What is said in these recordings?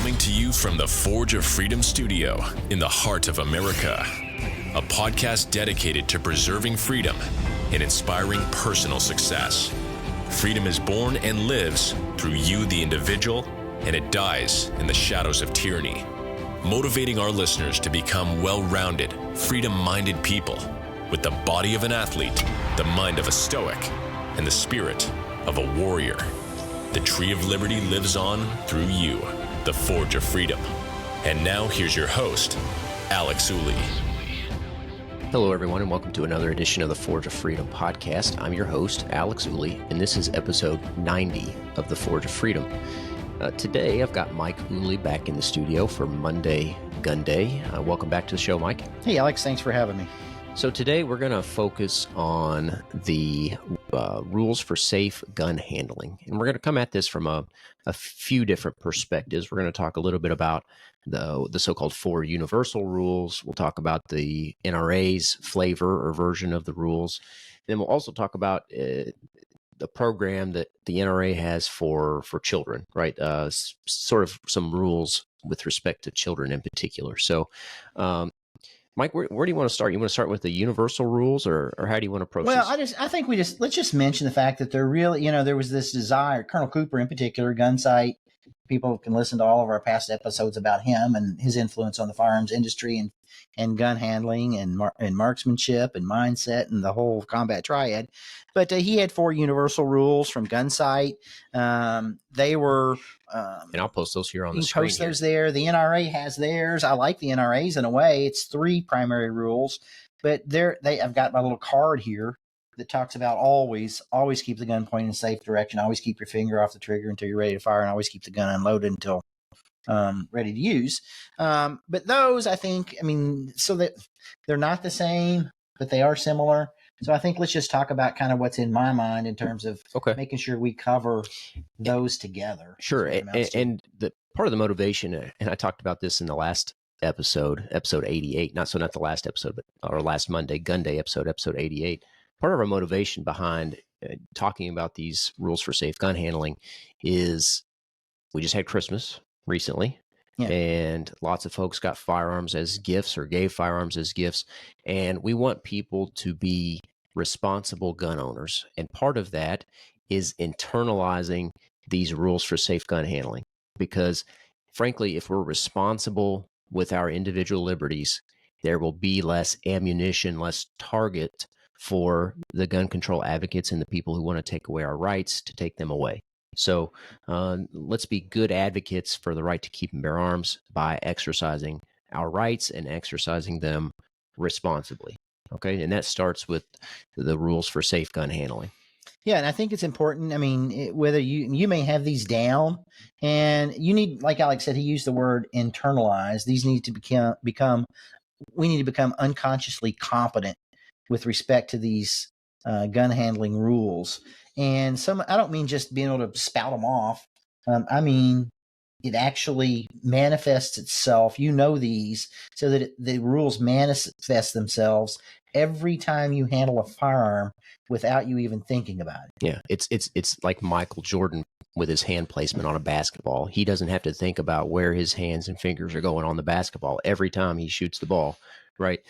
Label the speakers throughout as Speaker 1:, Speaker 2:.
Speaker 1: Coming to you from the Forge of Freedom studio in the heart of America. A podcast dedicated to preserving freedom and inspiring personal success. Freedom is born and lives through you, the individual, and it dies in the shadows of tyranny. Motivating our listeners to become well-rounded, freedom-minded people with the body of an athlete, the mind of a stoic, and the spirit of a warrior. The tree of liberty lives on through you, the Forge of Freedom. And now here's your host, Alex Ooley.
Speaker 2: Hello, everyone, and welcome to another edition of the Forge of Freedom podcast. I'm your host, Alex Ooley, and this is episode 90 of the Forge of Freedom. Today, I've got Mike Ooley back in the studio for Monday Gun Day. Welcome back to the show, Mike.
Speaker 3: Hey, Alex. Thanks for having me.
Speaker 2: So today, we're going to focus on the rules for safe gun handling. And we're going to come at this from a few different perspectives. We're going to talk a little bit about the so-called 4 universal rules. We'll talk about the NRA's flavor or version of the rules. Then we'll also talk about the program that the NRA has for children, right? Sort of some rules with respect to children in particular. So, Mike, where do you want to start? You want to start with the universal rules, or how do you want to approach this?
Speaker 3: Well, I think let's just mention the fact that there really, there was this desire, Colonel Cooper in particular, Gunsight. People can listen to all of our past episodes about him and his influence on the firearms industry and gun handling and marksmanship and mindset and the whole combat triad. But he had 4 universal rules from Gunsight. They were...
Speaker 2: and I'll post those here on the screen.
Speaker 3: You post those there. The NRA has theirs. I like the NRA's in a way. It's 3 primary rules. But I've got my little card here that talks about always keep the gun pointed in a safe direction. Always keep your finger off the trigger until you're ready to fire, and always keep the gun unloaded until ready to use. But those, I think, so that they're not the same, but they are similar. So I think let's just talk about kind of what's in my mind in terms of making sure we cover those together.
Speaker 2: Sure. And the part of the motivation, and I talked about this in the last episode 88, not the last episode, but our last Monday Gun Day episode 88. Part of our motivation behind talking about these rules for safe gun handling is we just had Christmas recently, and lots of folks got firearms as gifts or gave firearms as gifts, and we want people to be responsible gun owners. And part of that is internalizing these rules for safe gun handling, because frankly, if we're responsible with our individual liberties, there will be less ammunition, less target for the gun control advocates and the people who want to take away our rights to take them away. So let's be good advocates for the right to keep and bear arms by exercising our rights and exercising them responsibly. Okay, and that starts with the rules for safe gun handling.
Speaker 3: Yeah, and I think it's important. Whether you may have these down, and you need, like Alex said, he used the word internalize. These need to we need to become unconsciously competent with respect to these gun handling rules. And I don't mean just being able to spout them off. I mean, it actually manifests itself. These, so that the rules manifest themselves every time you handle a firearm without you even thinking about it.
Speaker 2: Yeah, it's like Michael Jordan with his hand placement on a basketball. He doesn't have to think about where his hands and fingers are going on the basketball every time he shoots the ball. Right.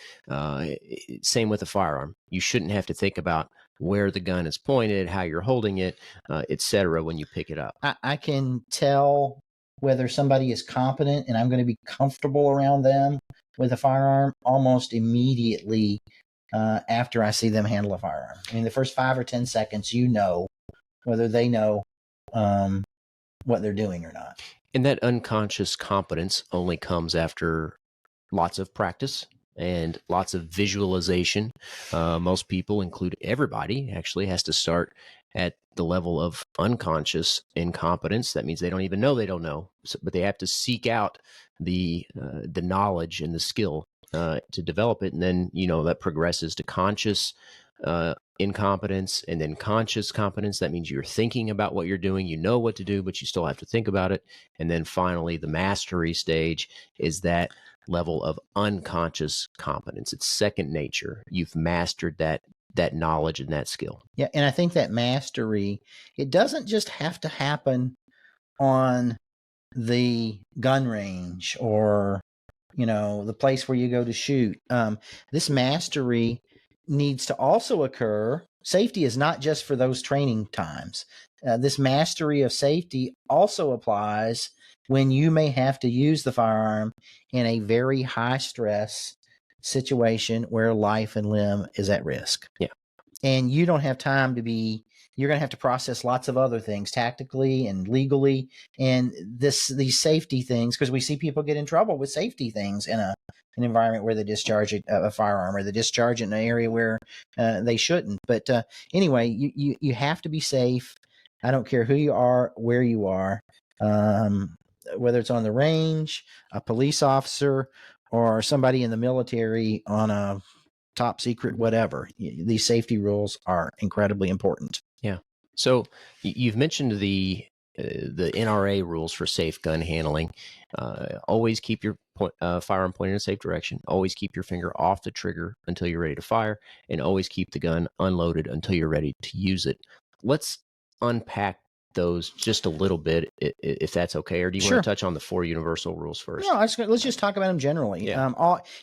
Speaker 2: Same with a firearm. You shouldn't have to think about where the gun is pointed, how you're holding it, etc. when you pick it up.
Speaker 3: I can tell whether somebody is competent and I'm going to be comfortable around them with a firearm almost immediately after I see them handle a firearm. The first 5 or 10 seconds, whether they know what they're doing or not.
Speaker 2: And that unconscious competence only comes after lots of practice and lots of visualization. Most people, including everybody, actually has to start at the level of unconscious incompetence. That means they don't even know they don't know, but they have to seek out the knowledge and the skill to develop it. And then, that progresses to conscious incompetence and then conscious competence. That means you're thinking about what you're doing, you know what to do, but you still have to think about it. And then finally, the mastery stage is that level of unconscious competence. It's second nature. You've mastered that knowledge and that skill.
Speaker 3: Yeah, and I think that mastery, it doesn't just have to happen on the gun range or, the place where you go to shoot. This mastery needs to also occur. Safety is not just for those training times. This mastery of safety also applies when you may have to use the firearm in a very high stress situation where life and limb is at risk.
Speaker 2: Yeah.
Speaker 3: And you don't have time you're going to have to process lots of other things tactically and legally. And these safety things, because we see people get in trouble with safety things in an environment where they discharge a firearm or they discharge it in an area where they shouldn't. But anyway, you have to be safe. I don't care who you are, where you are, whether it's on the range, a police officer, or somebody in the military on a top secret, whatever. These safety rules are incredibly important.
Speaker 2: Yeah. So you've mentioned the NRA rules for safe gun handling. Always keep your firearm pointed in a safe direction. Always keep your finger off the trigger until you're ready to fire, and always keep the gun unloaded until you're ready to use it. Let's unpack those just a little bit, if that's okay. Or do you want to touch on the 4 universal rules first?
Speaker 3: No, let's just talk about them generally.
Speaker 2: Yeah.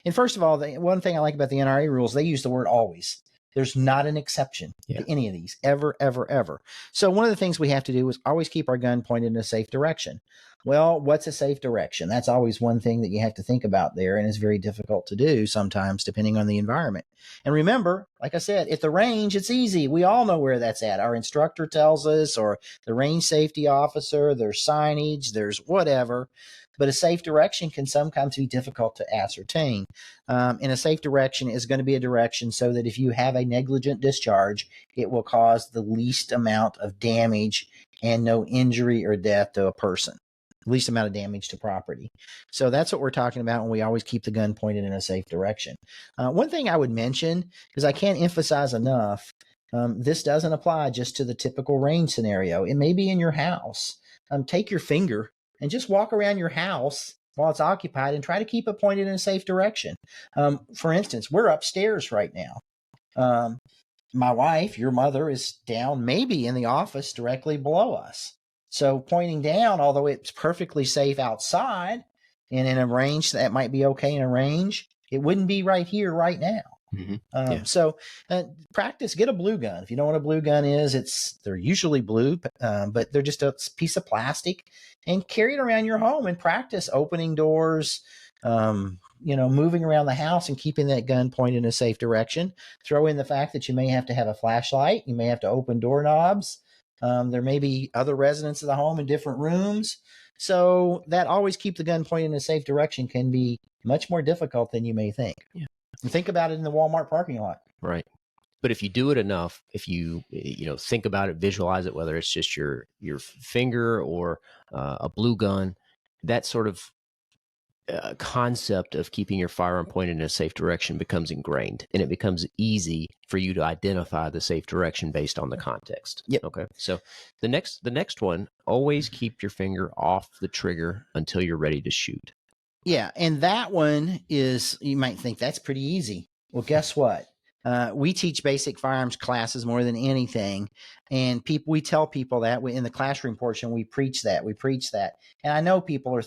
Speaker 3: And first of all, one thing I like about the NRA rules, they use the word always. There's not an exception to any of these, ever, ever, ever. So one of the things we have to do is always keep our gun pointed in a safe direction. Well, what's a safe direction? That's always one thing that you have to think about there, and it's very difficult to do sometimes depending on the environment. And remember, like I said, at the range, it's easy. We all know where that's at. Our instructor tells us, or the range safety officer, there's signage, there's whatever. But a safe direction can sometimes be difficult to ascertain. And a safe direction is going to be a direction so that if you have a negligent discharge, it will cause the least amount of damage and no injury or death to a person, least amount of damage to property. So that's what we're talking about when we always keep the gun pointed in a safe direction. One thing I would mention, because I can't emphasize enough, this doesn't apply just to the typical range scenario. It may be in your house. Take your finger and just walk around your house while it's occupied and try to keep it pointed in a safe direction. For instance, we're upstairs right now. My wife, your mother, is down maybe in the office directly below us. So pointing down, although it's perfectly safe outside and in a range that might be okay in a range, it wouldn't be right here, right now.
Speaker 2: Mm-hmm.
Speaker 3: So practice, get a blue gun. If you know what a blue gun is, they're usually blue, but they're just a piece of plastic, and carry it around your home and practice opening doors, moving around the house and keeping that gun pointed in a safe direction. Throw in the fact that you may have to have a flashlight. You may have to open doorknobs. There may be other residents of the home in different rooms. So that always keep the gun pointed in a safe direction can be much more difficult than you may think.
Speaker 2: Yeah.
Speaker 3: And think about it in the Walmart parking lot.
Speaker 2: Right. But if you do it enough, if you think about it, visualize it, whether it's just your finger or a blue gun, that sort of concept of keeping your firearm pointed in a safe direction becomes ingrained, and it becomes easy for you to identify the safe direction based on the context.
Speaker 3: Yep.
Speaker 2: Okay. So the next one, always keep your finger off the trigger until you're ready to shoot.
Speaker 3: Yeah. And that one is, you might think that's pretty easy. Well, guess what? We teach basic firearms classes more than anything. And we tell people that in the classroom portion, we preach that. And I know people are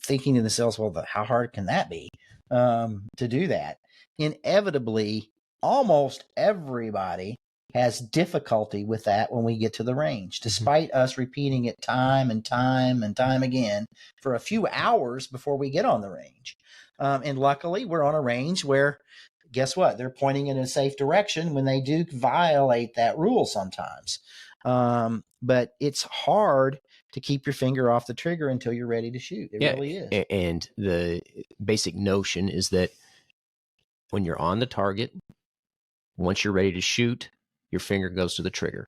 Speaker 3: thinking to themselves, well, how hard can that be to do that? Inevitably, almost everybody has difficulty with that when we get to the range, despite us repeating it time and time and time again for a few hours before we get on the range. And luckily, we're on a range where, guess what? They're pointing in a safe direction when they do violate that rule sometimes. But it's hard to keep your finger off the trigger until you're ready to shoot. It really is.
Speaker 2: And the basic notion is that when you're on the target, once you're ready to shoot, your finger goes to the trigger.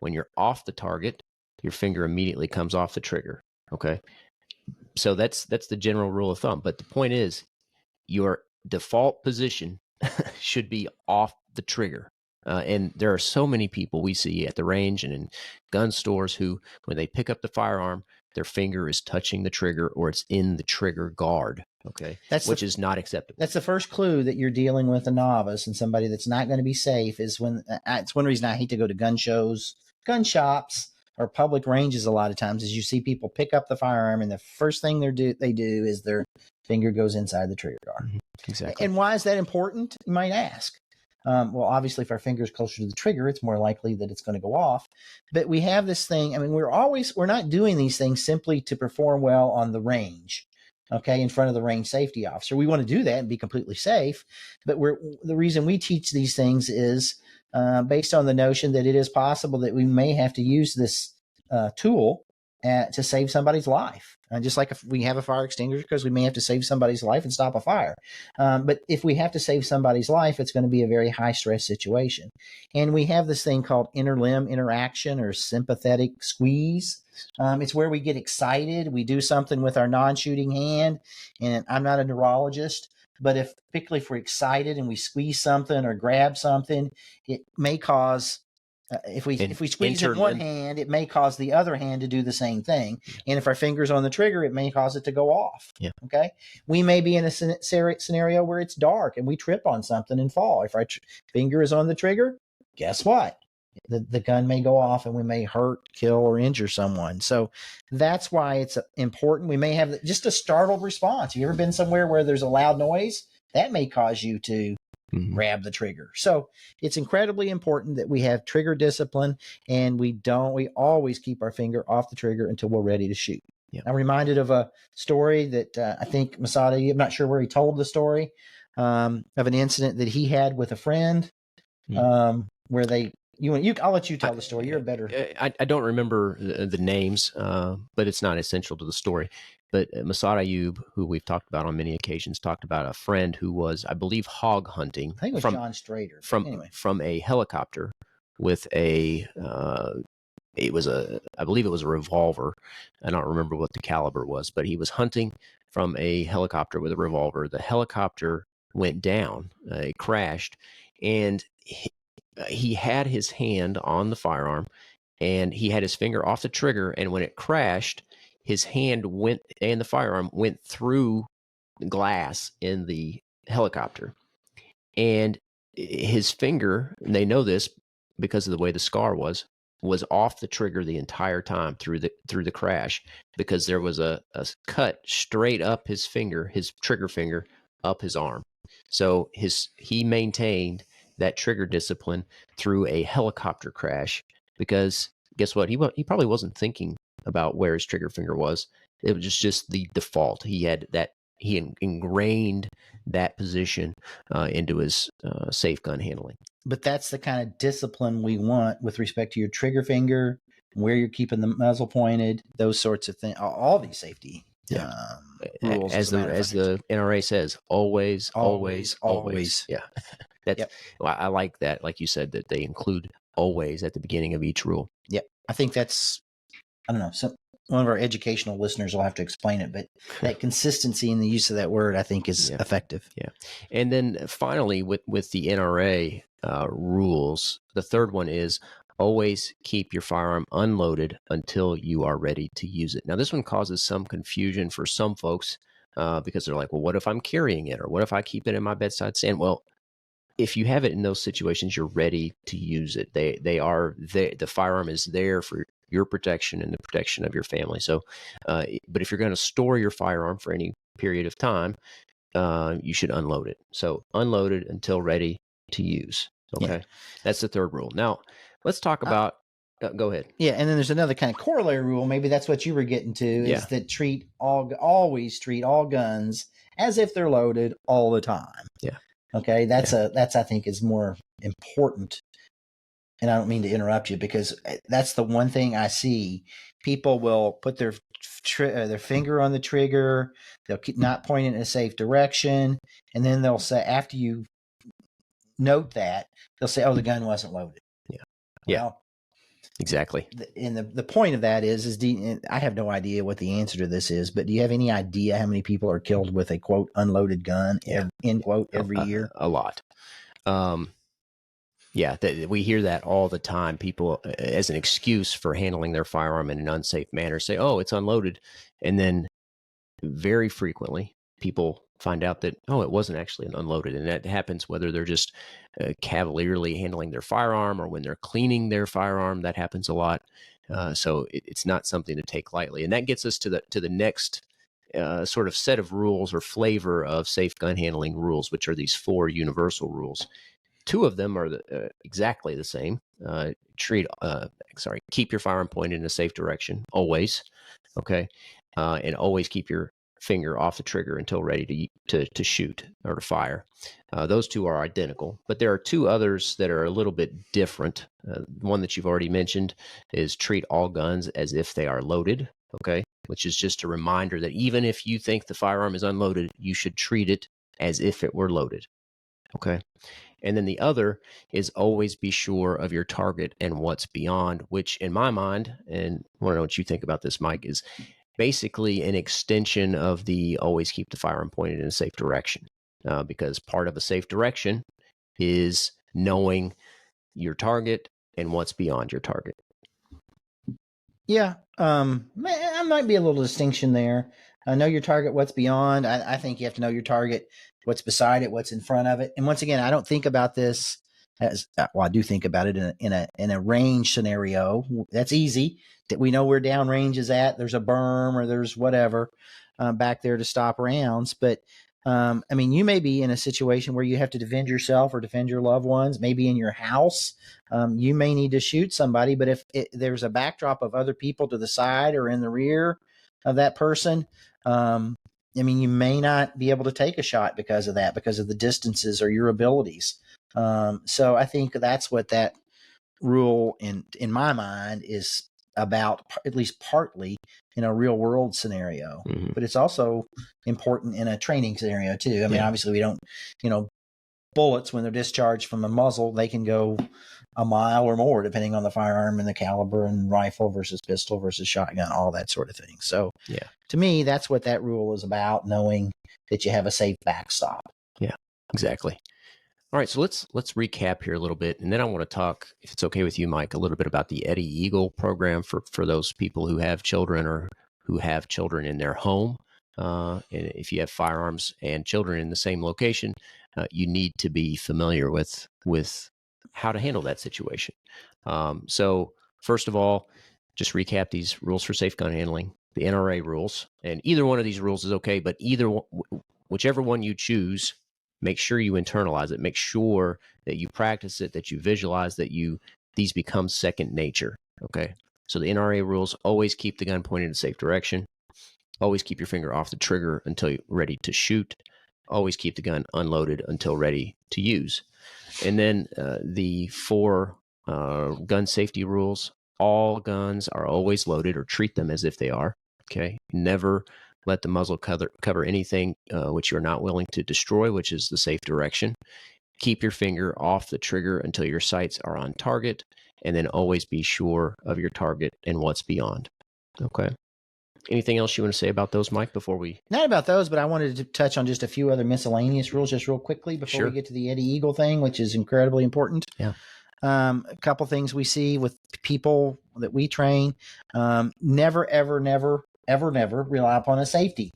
Speaker 2: When you're off the target, your finger immediately comes off the trigger. Okay. So that's the general rule of thumb. But the point is, your default position should be off the trigger. And there are so many people we see at the range and in gun stores who, when they pick up the firearm, their finger is touching the trigger or it's in the trigger guard. Okay. Which is not acceptable.
Speaker 3: That's the first clue that you're dealing with a novice and somebody that's not going to be safe, is when it's one reason I hate to go to gun shows, gun shops, or public ranges a lot of times is you see people pick up the firearm and the first thing they do is their finger goes inside the trigger guard.
Speaker 2: Exactly.
Speaker 3: And why is that important? You might ask. Well, obviously, if our finger is closer to the trigger, it's more likely that it's going to go off. But we have this thing. I mean, we're not doing these things simply to perform well on the range, okay, in front of the range safety officer. We want to do that and be completely safe. But the reason we teach these things is based on the notion that it is possible that we may have to use this tool to save somebody's life. Just like if we have a fire extinguisher, because we may have to save somebody's life and stop a fire. But if we have to save somebody's life, it's going to be a very high stress situation. And we have this thing called interlimb interaction or sympathetic squeeze. It's where we get excited. We do something with our non-shooting hand. And I'm not a neurologist, but particularly if we're excited and we squeeze something or grab something, it may cause if we squeeze in one hand, it may cause the other hand to do the same thing. And if our finger's on the trigger, it may cause it to go off. Yeah. Okay. We may be in a scenario where it's dark and we trip on something and fall. If our finger is on the trigger, guess what? The gun may go off and we may hurt, kill, or injure someone. So that's why it's important. We may have just a startled response. Have you ever been somewhere where there's a loud noise? That may cause you to grab the trigger. So it's incredibly important that we have trigger discipline and we always keep our finger off the trigger until we're ready to shoot. Yeah. I'm reminded of a story that I think Masada, I'm not sure where he told the story, of an incident that he had with a friend where I'll let you tell the story. You're better.
Speaker 2: I don't remember the names, but it's not essential to the story. But Masada Ayub, who we've talked about on many occasions, talked about a friend who was, I believe, hog hunting.
Speaker 3: I think it was John Strader.
Speaker 2: From a helicopter with I believe it was a revolver. I don't remember what the caliber was, but he was hunting from a helicopter with a revolver. The helicopter went down, it crashed, and he had his hand on the firearm and he had his finger off the trigger. And when it crashed, his hand and the firearm went through glass in the helicopter. And his finger, and they know this because of the way the scar was off the trigger the entire time through the crash, because there was a cut straight up his finger, his trigger finger, up his arm. So he maintained that trigger discipline through a helicopter crash, because guess what? He probably wasn't thinking about where his trigger finger was. It was just the default. He ingrained that position into his safe gun handling.
Speaker 3: But that's the kind of discipline we want with respect to your trigger finger, where you're keeping the muzzle pointed, those sorts of things, all these safety rules.
Speaker 2: As the NRA says, always. Yeah. I like that. Like you said, that they include always at the beginning of each rule.
Speaker 3: Yep. I think that's, I don't know. So one of our educational listeners will have to explain it, but that consistency in the use of that word, I think, is effective.
Speaker 2: Yeah. And then finally, with the NRA rules, the third one is always keep your firearm unloaded until you are ready to use it. Now, this one causes some confusion for some folks because they're like, well, what if I'm carrying it? Or what if I keep it in my bedside stand? Well, if you have it in those situations, you're ready to use it. The firearm is there for your protection and the protection of your family. So, but if you're going to store your firearm for any period of time, you should unload it. So unload it until ready to use. Okay. Yeah. That's the third rule. Now let's talk about, go ahead.
Speaker 3: Yeah. And then there's another kind of corollary rule. Maybe that's what you were getting to, is that always treat all guns as if they're loaded all the time.
Speaker 2: Yeah.
Speaker 3: Okay. That's I think is more important. And I don't mean to interrupt you, because that's the one thing I see. People will put their finger on the trigger. They'll keep not pointing in a safe direction. And then they'll say, after you note that, they'll say, oh, the gun wasn't loaded.
Speaker 2: Yeah. Yeah.
Speaker 3: Well,
Speaker 2: exactly.
Speaker 3: And the point of that is I have no idea what the answer to this is, but do you have any idea how many people are killed with a quote unloaded gun, end quote, every year?
Speaker 2: A lot. Yeah, we hear that all the time. People, as an excuse for handling their firearm in an unsafe manner, say, oh, it's unloaded. And then very frequently, people find out that, oh, it wasn't actually unloaded. And that happens whether they're just cavalierly handling their firearm or when they're cleaning their firearm. That happens a lot. So it's not something to take lightly. And that gets us to the next sort of set of rules or flavor of safe gun handling rules, which are these 4 universal rules. 2 of them are exactly the same. Keep your firearm pointed in a safe direction always. Okay, and always keep your finger off the trigger until ready to shoot or to fire. Those 2 are identical, but there are 2 others that are a little bit different. One that you've already mentioned is treat all guns as if they are loaded. Okay, which is just a reminder that even if you think the firearm is unloaded, you should treat it as if it were loaded. Okay. And then the other is always be sure of your target and what's beyond, which in my mind, and I want to know what you think about this, Mike, is basically an extension of the always keep the firearm pointed in a safe direction. Because part of a safe direction is knowing your target and what's beyond your target.
Speaker 3: Yeah, I might be a little distinction there. Know your target, what's beyond. I think you have to know your target, what's beside it, what's in front of it. And once again, I don't think about this as well. I do think about it in a range scenario. That's easy. That we know where downrange is at. There's a berm or there's whatever back there to stop rounds. But I mean, you may be in a situation where you have to defend yourself or defend your loved ones. Maybe in your house, you may need to shoot somebody. But if there's a backdrop of other people to the side or in the rear of that person, I mean, you may not be able to take a shot because of that, because of the distances or your abilities. So I think that's what that rule in my mind is about, at least partly in a real world scenario.
Speaker 2: Mm-hmm.
Speaker 3: But it's also important in a training scenario too. I mean, obviously we don't, bullets, when they're discharged from a muzzle, they can go a mile or more depending on the firearm and the caliber, and rifle versus pistol versus shotgun, all that sort of thing. So to me, that's what that rule is about, knowing that you have a safe backstop.
Speaker 2: Yeah, exactly. All right, so let's recap here a little bit, and then I want to talk, if it's okay with you, Mike, a little bit about the Eddie Eagle program for those people who have children or who have children in their home. And if you have firearms and children in the same location, you need to be familiar with how to handle that situation. So first of all, just recap these rules for safe gun handling, the NRA rules, and either one of these rules is okay, but whichever one you choose, make sure you internalize it. Make sure that you practice it, that you visualize, that these become second nature. Okay. So the NRA rules: always keep the gun pointed in a safe direction. Always keep your finger off the trigger until you're ready to shoot. Always keep the gun unloaded until ready to use. And then the 4 gun safety rules: all guns are always loaded, or treat them as if they are. Okay. Never let the muzzle cover anything which you're not willing to destroy, which is the safe direction. Keep your finger off the trigger until your sights are on target, and then always be sure of your target and what's beyond. Okay. Anything else you want to say about those, Mike, before we...
Speaker 3: Not about those, but I wanted to touch on just a few other miscellaneous rules just real quickly before we get to the Eddie Eagle thing, which is incredibly important.
Speaker 2: Yeah.
Speaker 3: A couple things we see with people that we train: never, ever, never, ever, never rely upon a safety.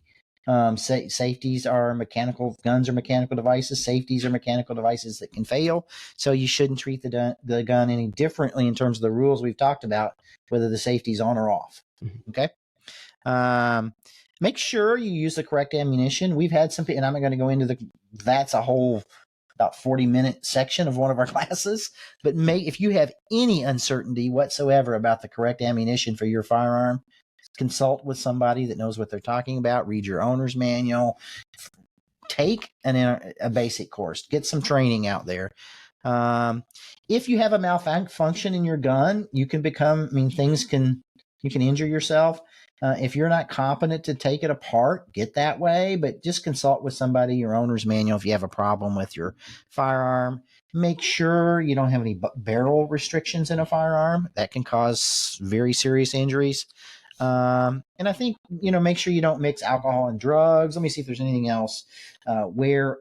Speaker 3: Safeties are mechanical. Guns are mechanical devices. Safeties are mechanical devices that can fail. So you shouldn't treat the gun any differently in terms of the rules we've talked about, whether the safety's on or off. Mm-hmm. Okay. Make sure you use the correct ammunition. We've had some, and I'm not going to go into that's a whole about 40-minute section of one of our classes, but if you have any uncertainty whatsoever about the correct ammunition for your firearm, consult with somebody that knows what they're talking about. Read your owner's manual. Take a basic course. Get some training out there. If you have a malfunction in your gun, you can you can injure yourself. If you're not competent to take it apart, get that way, but just consult with somebody, your owner's manual, if you have a problem with your firearm. Make sure you don't have any barrel restrictions in a firearm. That can cause very serious injuries. And I think, make sure you don't mix alcohol and drugs. Let me see if there's anything else. Wear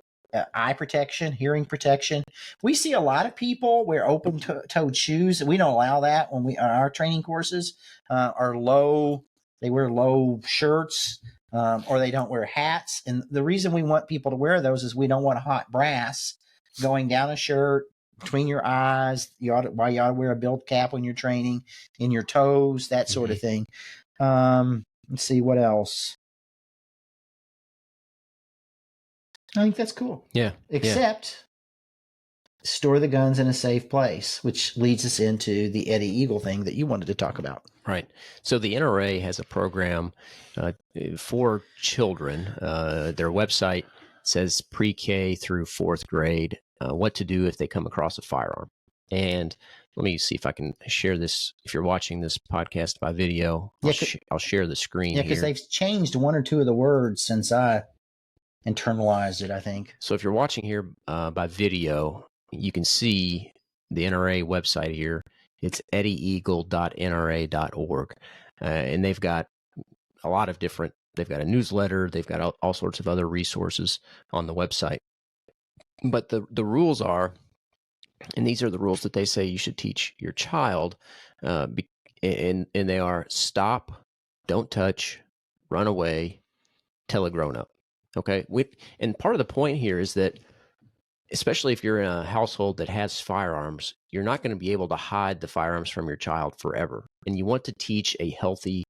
Speaker 3: eye protection, hearing protection. We see a lot of people wear open-toed shoes. We don't allow that when our training courses are low. They wear low shirts, or they don't wear hats. And the reason we want people to wear those is we don't want hot brass going down a shirt, between your eyes. Why you ought to wear a belt cap when you're training, in your toes, that sort of thing. Let's see what else. I think that's cool.
Speaker 2: Yeah.
Speaker 3: Except store the guns in a safe place, which leads us into the Eddie Eagle thing that you wanted to talk about.
Speaker 2: Right. So the NRA has a program for children. Their website says pre-K through fourth grade, what to do if they come across a firearm. And let me see if I can share this. If you're watching this podcast by video, I'll share the screen here.
Speaker 3: Yeah, because they've changed one or two of the words since I internalized it, I think.
Speaker 2: So if you're watching here by video, you can see the NRA website here. It's eddieeagle.nra.org. And they've got a lot of different, they've got a newsletter, they've got all sorts of other resources on the website. But the rules are, and these are the rules that they say you should teach your child, and they are stop, don't touch, run away, tell a grown-up. Okay? And part of the point here is that, especially if you're in a household that has firearms, you're not going to be able to hide the firearms from your child forever. And you want to teach a healthy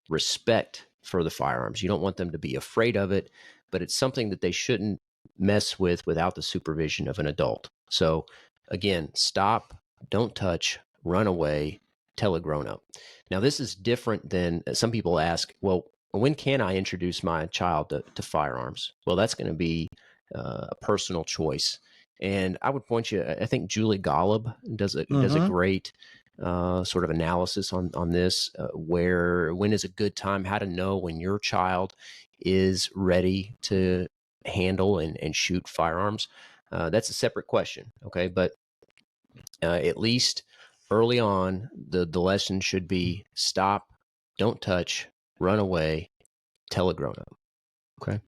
Speaker 2: respect for the firearms. You don't want them to be afraid of it, but it's something that they shouldn't mess with without the supervision of an adult. So again, stop, don't touch, run away, tell a grown-up. Now, this is different than some people ask, well, when can I introduce my child to firearms? Well, that's going to be a personal choice. And I would point you, I think Julie Golub does a great sort of analysis on this, when is a good time, how to know when your child is ready to handle and shoot firearms. That's a separate question, okay? But at least early on, the lesson should be stop, don't touch, run away, tell a grown-up, okay?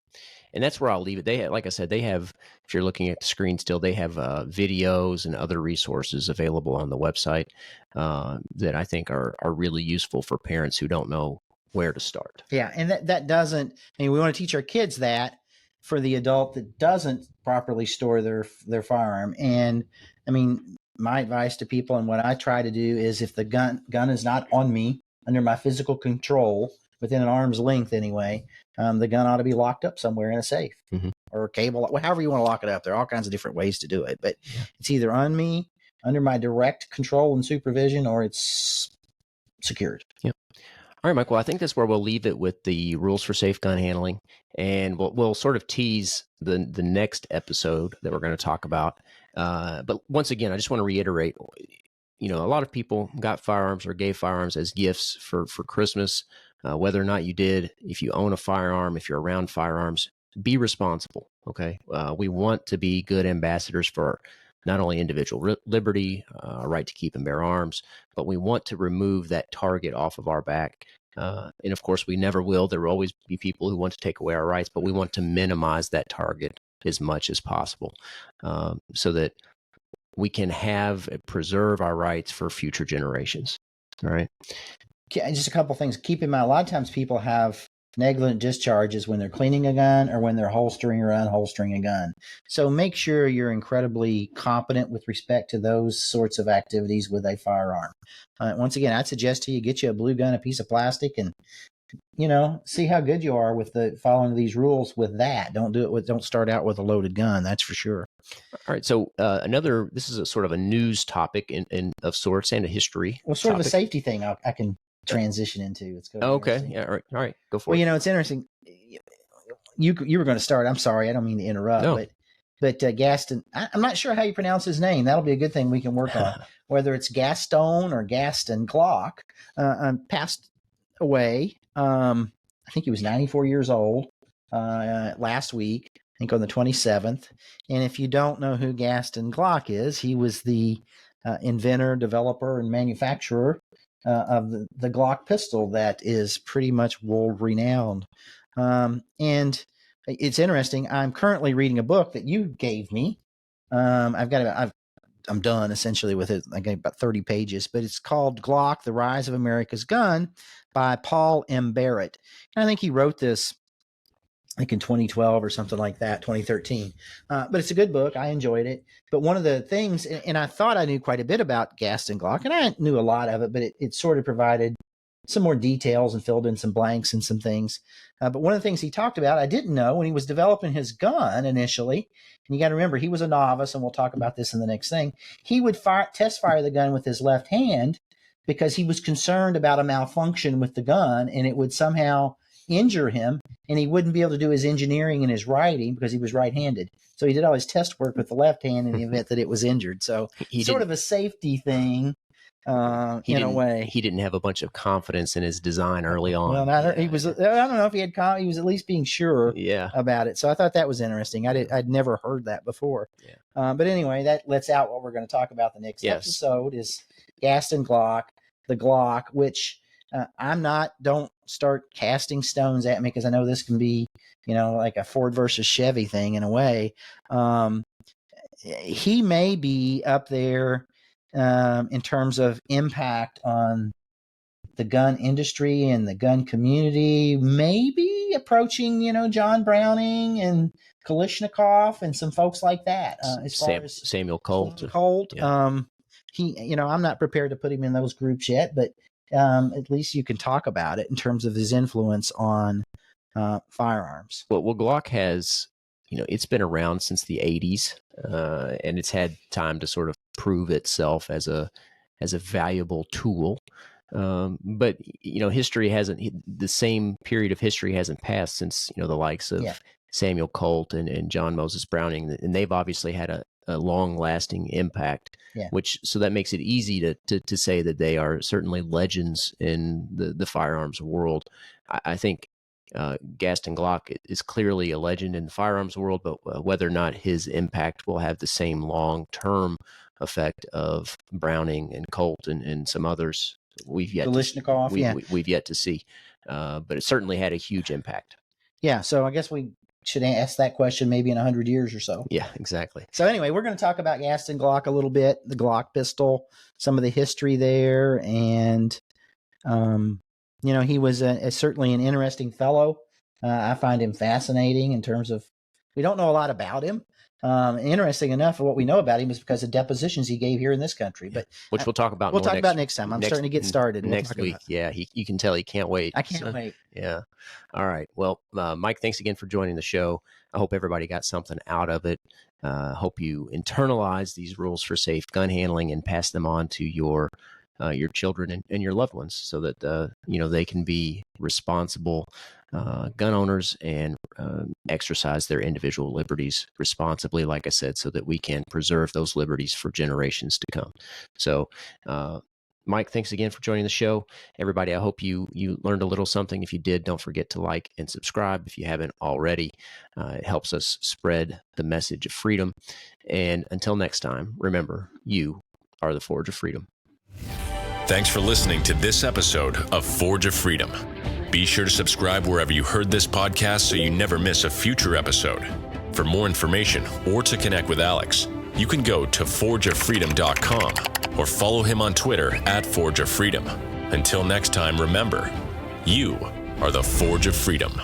Speaker 2: And that's where I'll leave it. They have, like I said, they have, if you're looking at the screen still, they have videos and other resources available on the website that I think are really useful for parents who don't know where to start.
Speaker 3: Yeah, and that doesn't, I mean, we want to teach our kids that for the adult that doesn't properly store their firearm. And I mean, my advice to people and what I try to do is if the gun is not on me, under my physical control, within an arm's length anyway, the gun ought to be locked up somewhere in a safe or a cable, however you want to lock it up. There are all kinds of different ways to do it, but it's either on me, under my direct control and supervision, or it's secured.
Speaker 2: Yep. All right, Michael, I think that's where we'll leave it with the rules for safe gun handling. And we'll sort of tease the next episode that we're going to talk about. But once again, I just want to reiterate, a lot of people got firearms or gave firearms as gifts for Christmas. Whether or not you did, if you own a firearm, if you're around firearms, be responsible, okay? We want to be good ambassadors for not only individual liberty, right to keep and bear arms, but we want to remove that target off of our back. And of course, we never will. There will always be people who want to take away our rights, but we want to minimize that target as much as possible so that we can preserve our rights for future generations. All right.
Speaker 3: Just a couple things. Keep in mind, a lot of times people have negligent discharges when they're cleaning a gun or when they're holstering or unholstering a gun. So make sure you're incredibly competent with respect to those sorts of activities with a firearm. Once again, I'd suggest to you, get you a blue gun, a piece of plastic, and see how good you are with the following these rules with that. Don't start out with a loaded gun. That's for sure.
Speaker 2: All right. So this is a sort of a news topic of sorts and a history.
Speaker 3: Well, sort of a safety thing I can transition into. It's good.
Speaker 2: Okay. Yeah. All right. Go for it.
Speaker 3: Well, it's interesting. You were going to start. I'm sorry. I don't mean to interrupt,
Speaker 2: no.
Speaker 3: but Gaston, I'm not sure how you pronounce his name. That'll be a good thing we can work on. Whether it's Gaston or Gaston Glock, passed away. I think he was 94 years old last week, I think on the 27th. And if you don't know who Gaston Glock is, he was the inventor, developer, and manufacturer of the Glock pistol that is pretty much world renowned. And it's interesting. I'm currently reading a book that you gave me. I'm done essentially with it. I got about 30 pages, but it's called Glock, The Rise of America's Gun by Paul M. Barrett. And I think he wrote this like in 2012 or something like that, 2013. But it's a good book. I enjoyed it. But one of the things, and I thought I knew quite a bit about Gaston Glock, and I knew a lot of it, but it sort of provided some more details and filled in some blanks and some things. But one of the things he talked about, I didn't know when he was developing his gun initially. And you got to remember, he was a novice, and we'll talk about this in the next thing. He would test fire the gun with his left hand because he was concerned about a malfunction with the gun, and it would somehow injure him, and he wouldn't be able to do his engineering and his writing because he was right-handed. So he did all his test work with the left hand in the event that it was injured. So sort of a safety thing in a way.
Speaker 2: He didn't have a bunch of confidence in his design early on.
Speaker 3: Well, he was. I don't know if he had. He was at least being sure about it. So I thought that was interesting. I'd never heard that before. Yeah. But anyway, that lets out what we're going to talk about the next episode is Gaston Glock, the Glock, which don't start casting stones at me because I know this can be, like a Ford versus Chevy thing in a way. He may be up there in terms of impact on the gun industry and the gun community, maybe approaching, John Browning and Kalashnikov and some folks like that. As far as
Speaker 2: Samuel Colt.
Speaker 3: He, I'm not prepared to put him in those groups yet, but at least you can talk about it in terms of his influence on firearms.
Speaker 2: Well, Glock has, it's been around since the 80s, and it's had time to sort of prove itself as a valuable tool. But history the same period of history hasn't passed since the likes of Samuel Colt and John Moses Browning, and they've obviously had a long-lasting impact. So that makes it easy to say that they are certainly legends in the firearms world. I think Gaston Glock is clearly a legend in the firearms world, but whether or not his impact will have the same long-term effect of Browning and Colt and some others, we've yet to see. But it certainly had a huge impact.
Speaker 3: Yeah, so I guess we should ask that question maybe in 100 years or so.
Speaker 2: Yeah, exactly.
Speaker 3: So anyway, we're going to talk about Gaston Glock a little bit, the Glock pistol, some of the history there, and he was certainly an interesting fellow. I find him fascinating in terms of, we don't know a lot about him. Interesting enough, what we know about him is because of depositions he gave here in this country, but
Speaker 2: which we'll talk about.
Speaker 3: We'll talk about next time. I'm starting to get started
Speaker 2: next week. Yeah, you can tell he can't wait.
Speaker 3: I can't wait.
Speaker 2: Yeah. All right. Well, Mike, thanks again for joining the show. I hope everybody got something out of it. Hope you internalize these rules for safe gun handling and pass them on to your children and your loved ones, so that they can be responsible gun owners and exercise their individual liberties responsibly, like I said, so that we can preserve those liberties for generations to come. So, Mike, thanks again for joining the show. Everybody, I hope you learned a little something. If you did, don't forget to like and subscribe if you haven't already. It helps us spread the message of freedom. And until next time, remember, you are the Forge of Freedom.
Speaker 1: Thanks for listening to this episode of Forge of Freedom. Be sure to subscribe wherever you heard this podcast so you never miss a future episode. For more information or to connect with Alex, you can go to forgeoffreedom.com or follow him on Twitter @ForgeOfFreedom. Until next time, remember, you are the Forge of Freedom.